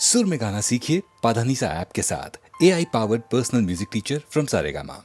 सुर में गाना सीखिए पाधानीसा ऐप के साथ। AI powered personal music teacher from Saregama.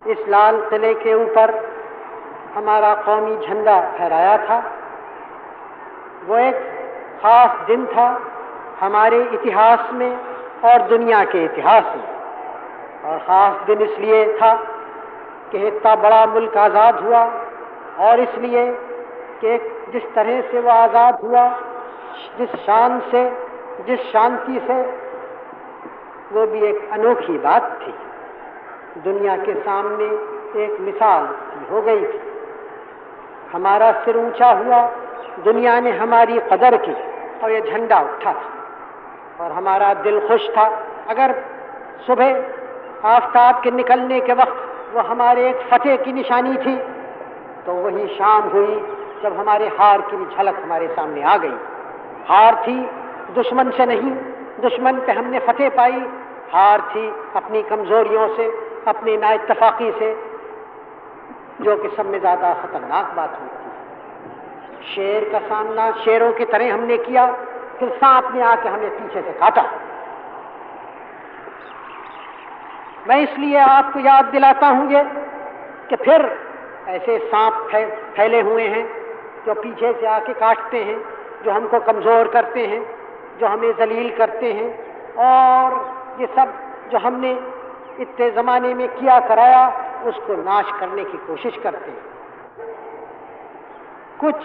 इस लाल किले के ऊपर हमारा कौमी झंडा फहराया था। वो एक खास दिन था हमारे इतिहास में और दुनिया के इतिहास में। और ख़ास दिन इसलिए था कि इतना बड़ा मुल्क आज़ाद हुआ, और इसलिए कि जिस तरह से वो आज़ाद हुआ, जिस शान से, जिस शांति से, वो भी एक अनोखी बात थी। दुनिया के सामने एक मिसाल हो गई थी। हमारा सिर ऊंचा हुआ, दुनिया ने हमारी कदर की और ये झंडा उठा था और हमारा दिल खुश था। अगर सुबह आफ्ताब के निकलने के वक्त वो हमारे एक फतेह की निशानी थी, तो वही शाम हुई जब हमारे हार की भी झलक हमारे सामने आ गई। हार थी दुश्मन से नहीं, दुश्मन पे हमने फतेह पाई। हार थी अपनी कमजोरियों से, अपनी नाइत्तफाकी से, जो कि सब में ज़्यादा खतरनाक बात होती है। शेर का सामना शेरों की तरह हमने किया, फिर सांप ने आके हमें पीछे से काटा। मैं इसलिए आपको याद दिलाता हूँ ये कि फिर ऐसे सांप फैले हुए हैं जो पीछे से आके काटते हैं, जो हमको कमज़ोर करते हैं, जो हमें जलील करते हैं, और ये सब जो हमने इतने ज़माने में किया कराया उसको नाश करने की कोशिश करते हैं। कुछ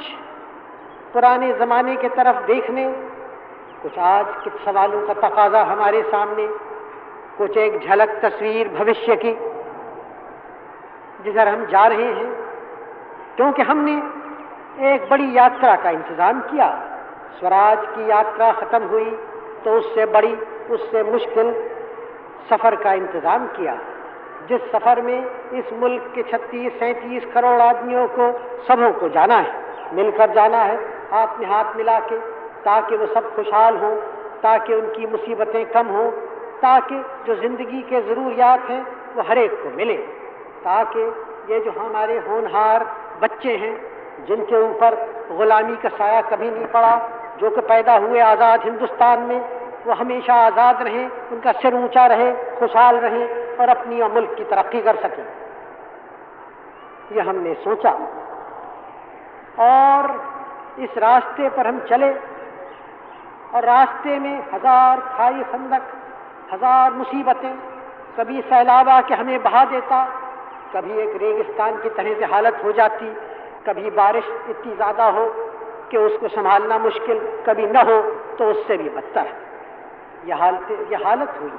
पुराने ज़माने के तरफ देखने, कुछ आज के सवालों का तकाजा हमारे सामने, कुछ एक झलक तस्वीर भविष्य की जिधर हम जा रहे हैं, क्योंकि हमने एक बड़ी यात्रा का इंतज़ाम किया। स्वराज की यात्रा ख़त्म हुई तो उससे बड़ी, उससे मुश्किल सफ़र का इंतज़ाम किया, जिस सफ़र में इस मुल्क के 36-37 करोड़ आदमियों को, सबों को जाना है, मिलकर जाना है, हाथ में हाथ मिला के, ताकि वो सब खुशहाल हों, ताकि उनकी मुसीबतें कम हों, ताकि जो ज़िंदगी के ज़रूरियात हैं वो हर एक को मिले, ताकि ये जो हमारे होनहार बच्चे हैं जिनके ऊपर ग़ुलामी का साया कभी नहीं पड़ा, जो कि पैदा हुए आज़ाद हिंदुस्तान में, वो हमेशा आज़ाद रहें, उनका सिर ऊंचा रहे, खुशहाल रहें और अपनी और मुल्क की तरक्की कर सकें। ये हमने सोचा और इस रास्ते पर हम चले और रास्ते में हजार खाई खंदक, हजार मुसीबतें, कभी सैलाब आके हमें बहा देता, कभी एक रेगिस्तान की तरह से हालत हो जाती, कभी बारिश इतनी ज़्यादा हो कि उसको संभालना मुश्किल, कभी न हो तो उससे भी बदतर। यह हालत हुई।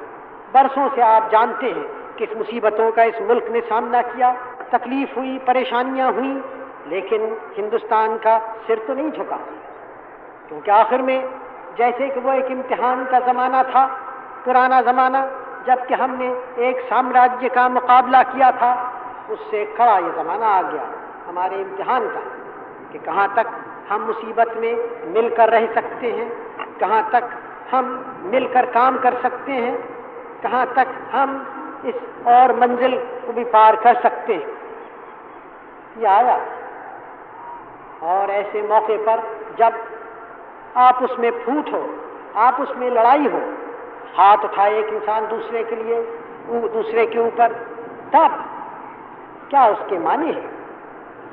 बरसों से आप जानते हैं कि इस मुसीबतों का इस मुल्क ने सामना किया, तकलीफ हुई, परेशानियां हुई, लेकिन हिंदुस्तान का सिर तो नहीं झुका, क्योंकि आखिर में जैसे कि वो एक इम्तिहान का ज़माना था, पुराना ज़माना, जबकि हमने एक साम्राज्य का मुकाबला किया था, उससे खड़ा ये ज़माना आ गया हमारे इम्तिहान का कि कहाँ तक हम मुसीबत में मिलकर रह सकते हैं, कहाँ तक हम मिलकर काम कर सकते हैं, कहाँ तक हम इस और मंजिल को भी पार कर सकते हैं। ये आया और ऐसे मौके पर जब आप उसमें फूट हो, आप उसमें लड़ाई हो, हाथ उठाए एक इंसान दूसरे के लिए, दूसरे के ऊपर, तब क्या उसके माने हैं?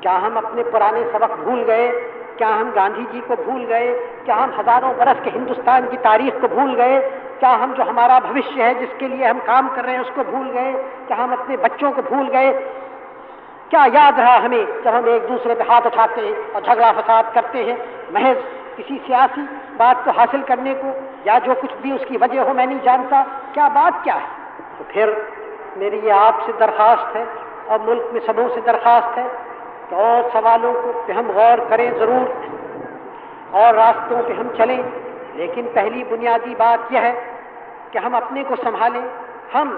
क्या हम अपने पुराने सबक भूल गए? क्या हम गांधी जी को भूल गए? क्या हम हजारों बरस के हिंदुस्तान की तारीख को भूल गए? क्या हम जो हमारा भविष्य है, जिसके लिए हम काम कर रहे हैं, उसको भूल गए? क्या हम अपने बच्चों को भूल गए? क्या याद रहा हमें जब हम एक दूसरे पे हाथ उठाते हैं और झगड़ा फसाद करते हैं महज किसी सियासी बात को हासिल करने को, या जो कुछ भी उसकी वजह हो मैं नहीं जानता, क्या बात क्या है? तो फिर मेरी ये आपसे दरख्वास्त है और मुल्क में सबों से दरख्वास्त है कि और सवालों को पे हम गौर करें ज़रूर और रास्तों पे हम चलें, लेकिन पहली बुनियादी बात यह है कि हम अपने को संभालें, हम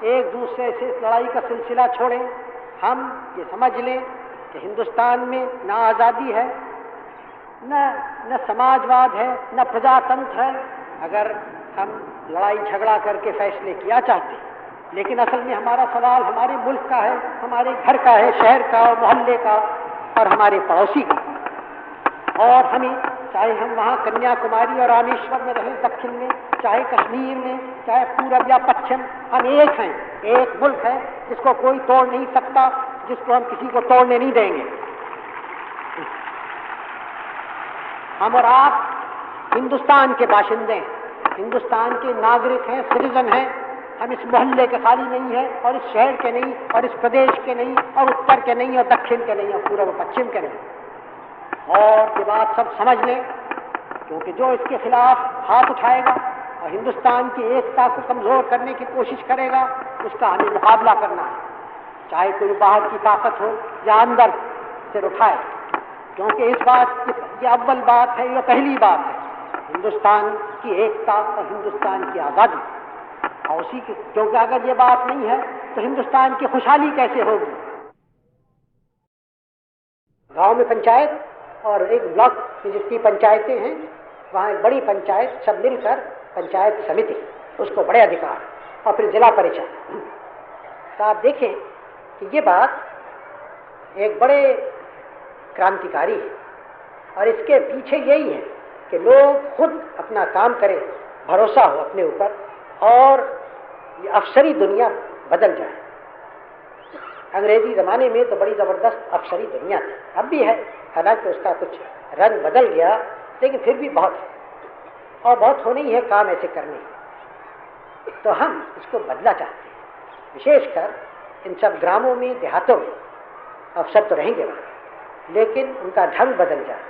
एक दूसरे से लड़ाई का सिलसिला छोड़ें, हम ये समझ लें कि हिंदुस्तान में न आज़ादी है, न समाजवाद है, न प्रजातंत्र है, अगर हम लड़ाई झगड़ा करके फैसले किया चाहते हैं। लेकिन असल में हमारा सवाल हमारे मुल्क का है, हमारे घर का है, शहर का और मोहल्ले का और हमारे पड़ोसी का। और हमें, चाहे हम वहाँ कन्याकुमारी और रामेश्वर में रहें दक्षिण में, चाहे कश्मीर में, चाहे पूरब या पश्चिम, हम एक हैं, एक मुल्क है जिसको कोई तोड़ नहीं सकता, जिसको हम किसी को तोड़ने नहीं देंगे। हम और आप हिंदुस्तान के बाशिंदे हैं, हिंदुस्तान के नागरिक हैं, सिटीजन हैं। हम इस मोहल्ले के खाली नहीं है और इस शहर के नहीं और इस प्रदेश के नहीं और उत्तर के नहीं और दक्षिण के नहीं और पूर्व पश्चिम के नहीं। और ये बात सब समझ लें, क्योंकि जो इसके खिलाफ हाथ उठाएगा और हिंदुस्तान की एकता को कमज़ोर करने की कोशिश करेगा, उसका हमें मुकाबला करना है, चाहे कोई बाहर की ताकत हो या अंदर से उठाए। क्योंकि इस बात की ये अव्वल बात है, ये पहली बात है, हिंदुस्तान की एकता और हिंदुस्तान की आज़ादी। और उसी की, क्योंकि अगर ये बात नहीं है तो हिंदुस्तान की खुशहाली कैसे होगी? गांव में पंचायत और एक ब्लॉक में जितनी पंचायतें हैं, वहाँ एक बड़ी पंचायत, सब मिलकर पंचायत समिति, उसको बड़े अधिकार, और फिर जिला परिषद। तो आप देखें कि ये बात एक बड़े क्रांतिकारी है, और इसके पीछे यही है कि लोग खुद अपना काम करें, भरोसा हो अपने ऊपर, और ये अफसरी दुनिया बदल जाए। अंग्रेजी ज़माने में तो बड़ी ज़बरदस्त अफसरी दुनिया थी, अब भी है, हालांकि उसका कुछ रंग बदल गया, लेकिन फिर भी बहुत है और बहुत होने ही है काम ऐसे करने। तो हम इसको बदला चाहते हैं, विशेषकर इन सब ग्रामों में, देहातों में अफसर तो रहेंगे वहाँ, लेकिन उनका ढंग बदल जाए,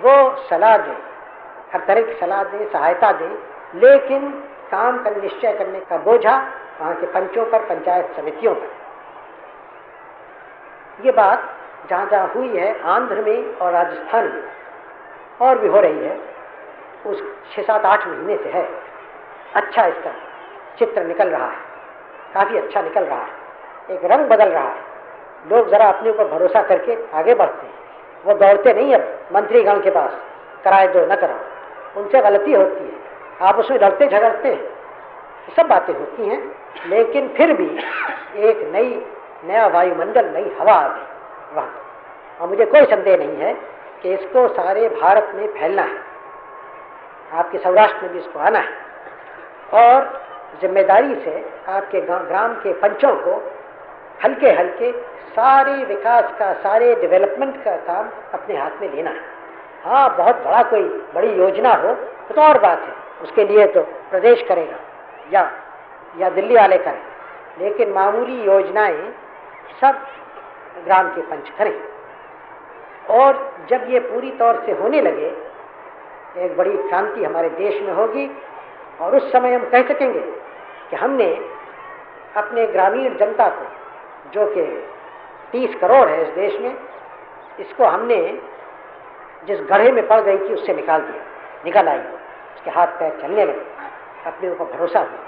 वो सलाह दें, हर तरह की सलाह दें, सहायता दें, लेकिन काम का निश्चय करने का बोझा वहाँ के पंचों पर, पंचायत समितियों पर। ये बात जहाँ जहाँ हुई है, आंध्र में और राजस्थान में, और भी हो रही है, उस 6-7-8 महीने से है। अच्छा इसका चित्र निकल रहा है, काफ़ी अच्छा निकल रहा है, एक रंग बदल रहा है। लोग ज़रा अपने ऊपर भरोसा करके आगे बढ़ते हैं, वो दौड़ते नहीं अब मंत्रीगण के पास, कराए दो न कराओ, उनसे गलती होती है, आप उसमें लड़ते झगड़ते हैं, ये सब बातें होती हैं, लेकिन फिर भी एक नया वायुमंडल, नई हवा आ गई वहाँ। और मुझे कोई संदेह नहीं है कि इसको सारे भारत में फैलना है, आपके सौराष्ट्र में भी इसको आना है। और जिम्मेदारी से आपके ग्राम के पंचों को हल्के हल्के सारे विकास का, सारे डेवलपमेंट का काम अपने हाथ में लेना है। हाँ, बहुत बड़ा कोई बड़ी योजना हो तो और बात है, उसके लिए तो प्रदेश करेगा या दिल्ली वाले करें, लेकिन मामूली योजनाएं सब ग्राम के पंच करें। और जब ये पूरी तौर से होने लगे, एक बड़ी क्रांति हमारे देश में होगी, और उस समय हम कह सकेंगे कि हमने अपने ग्रामीण जनता को, जो कि 30 करोड़ है इस देश में, इसको हमने जिस गड्ढे में पड़ गई थी उससे निकाल आई, उसके हाथ पैर चलने लगे, अपने ऊपर भरोसा हुआ।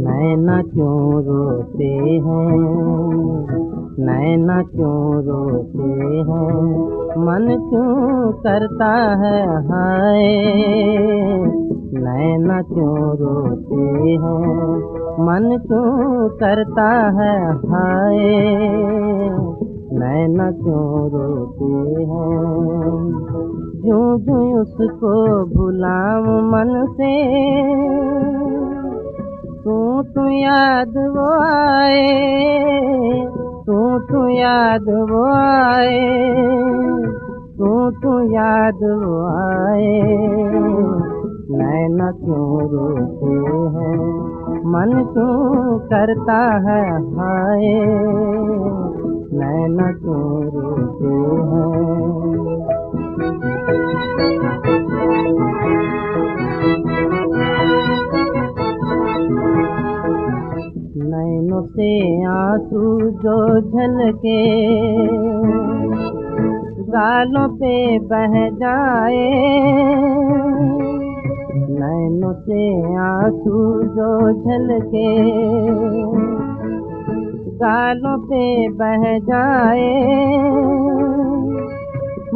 नैना क्यों रोते हैं, नैना क्यों रोते हैं, मन क्यों करता है हाय। नैना क्यों रोते हैं, मन क्यों करता है हाय। नैना क्यों रोते हैं, जूं जूं उसको भुलाऊं मन से, तू याद वो आए, तू याद वो आए, तू याद वो आए। नैना क्यों रोते हैं, मन क्यों करता है हाय। नैना क्यों रोते हैं। नैनों से आंसू जो झलके, गालों पे बह जाए। नैनों से आंसू जो झलके, गालों पे बह जाए।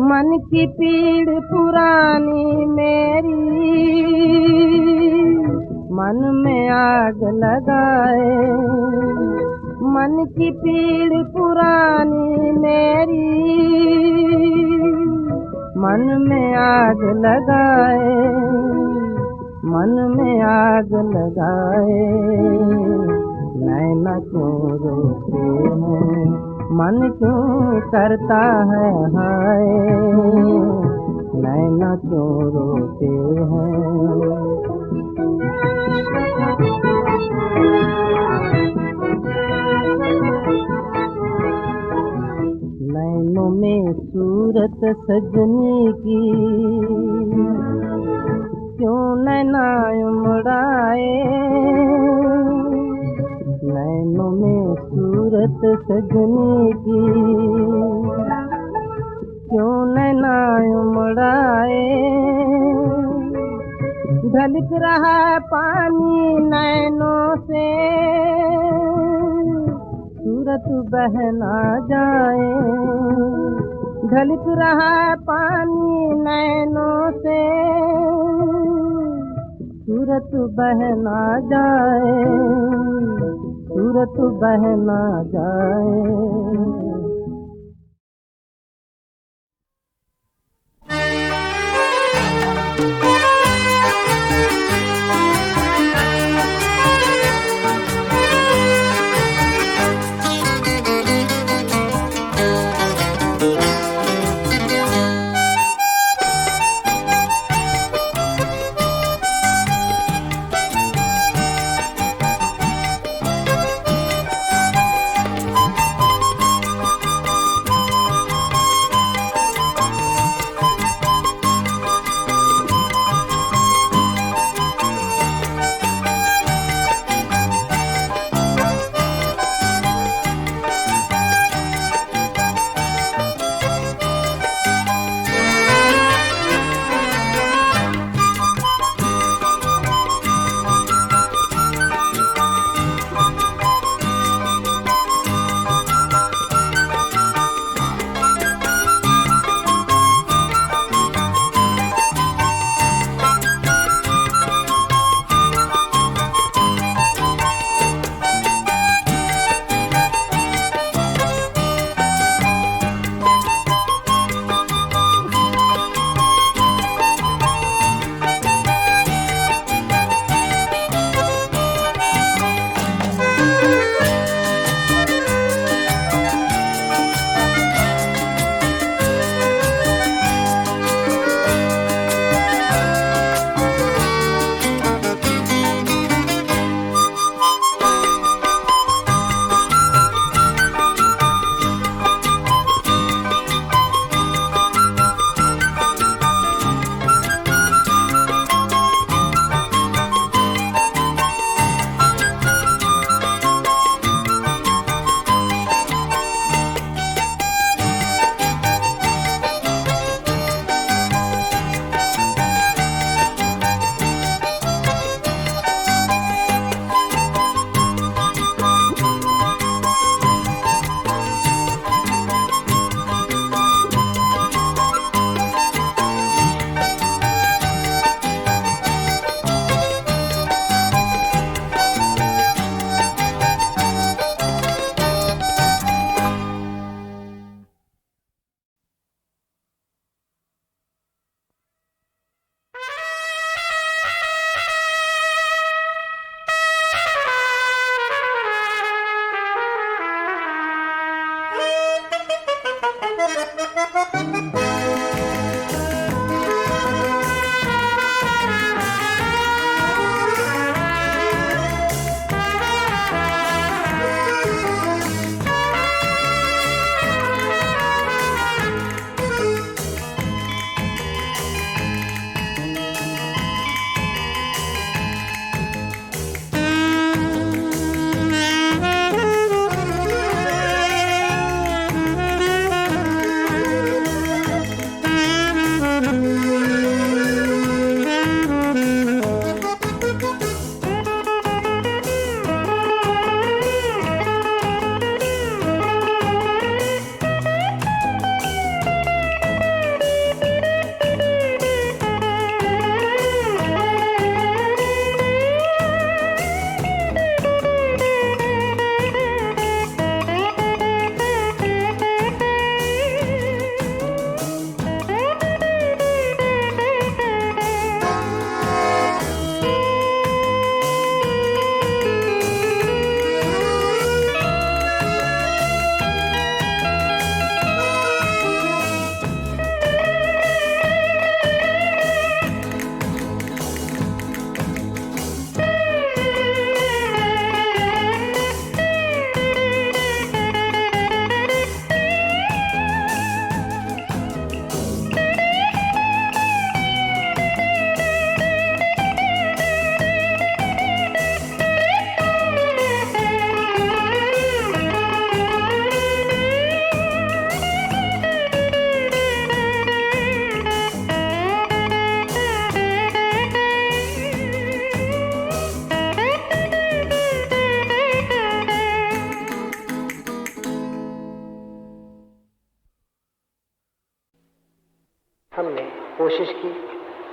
मन की पीड़ पुरानी मेरी, मन में आग लगाए। मन की पीड़ पुरानी मेरी, मन में आग लगाए, मन में आग लगाए। नैना क्यों रोते हैं, मन क्यों करता है हाय। नैना क्यों रोते हैं। नैनों में सूरत सजनी की, क्यों नैना उमड़ाए। नैनों में सूरत सजनी की, क्यों नैना उमड़ाए। ढलक रहा पानी नैनों से, सूरत बह ना जाए। ढलक रहा पानी नैनों से, सूरत बह ना जाए, सूरत बह ना जाए।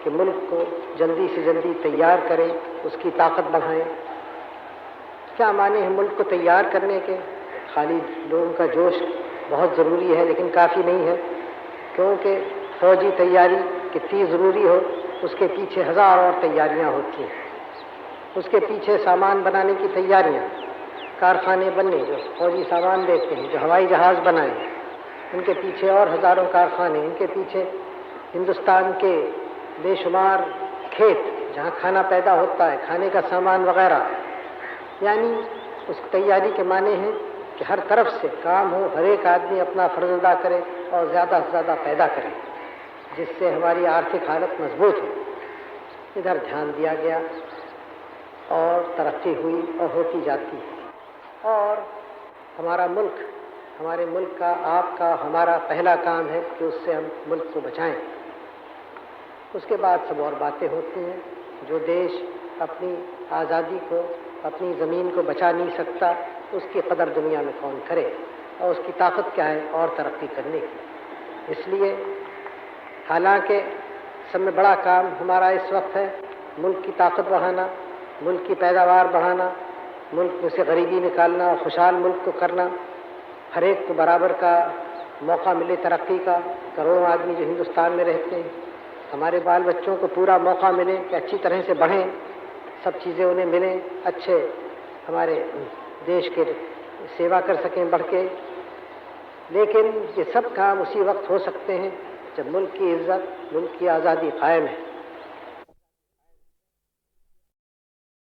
कि मुल्क को जल्दी से जल्दी तैयार करें, उसकी ताकत बढ़ाएं। क्या माने हैं मुल्क को तैयार करने के? खाली लोगों का जोश बहुत ज़रूरी है, लेकिन काफ़ी नहीं है, क्योंकि फ़ौजी तैयारी कितनी ज़रूरी हो, उसके पीछे हज़ार और तैयारियां होती हैं। उसके पीछे सामान बनाने की तैयारियां, कारखाने बनने, जो फ़ौजी सामान देखते हैं, जो हवाई जहाज़ बनाए, उनके पीछे और हज़ारों कारखाने, उनके पीछे हिंदुस्तान के बेशुमार खेत जहाँ खाना पैदा होता है, खाने का सामान वगैरह। यानी उस तैयारी के माने हैं कि हर तरफ से काम हो, हर एक आदमी अपना फ़र्ज़ अदा करे और ज़्यादा से ज़्यादा पैदा करे, जिससे हमारी आर्थिक हालत मजबूत हो। इधर ध्यान दिया गया और तरक्की हुई और होती जाती है। और हमारा मुल्क, हमारे मुल्क का, आपका, हमारा पहला काम है कि उससे हम मुल्क को बचाएं। उसके बाद सब और बातें होती हैं। जो देश अपनी आज़ादी को, अपनी ज़मीन को बचा नहीं सकता, उसकी कदर दुनिया में कौन करे, और उसकी ताकत क्या है और तरक्की करने की। इसलिए हालांकि सब में बड़ा काम हमारा इस वक्त है मुल्क की ताकत बढ़ाना, मुल्क की पैदावार बढ़ाना, मुल्क में से गरीबी निकालना और खुशहाल मुल्क को करना, हर एक को बराबर का मौका मिले तरक्की का। करोड़ों आदमी जो हिंदुस्तान में रहते हैं, हमारे बाल बच्चों को पूरा मौका मिले कि अच्छी तरह से बढ़ें, सब चीज़ें उन्हें मिलें, अच्छे हमारे देश के सेवा कर सकें बढ़ के। लेकिन ये सब काम उसी वक्त हो सकते हैं जब मुल्क की इज़्ज़त, मुल्क की आज़ादी कायम है।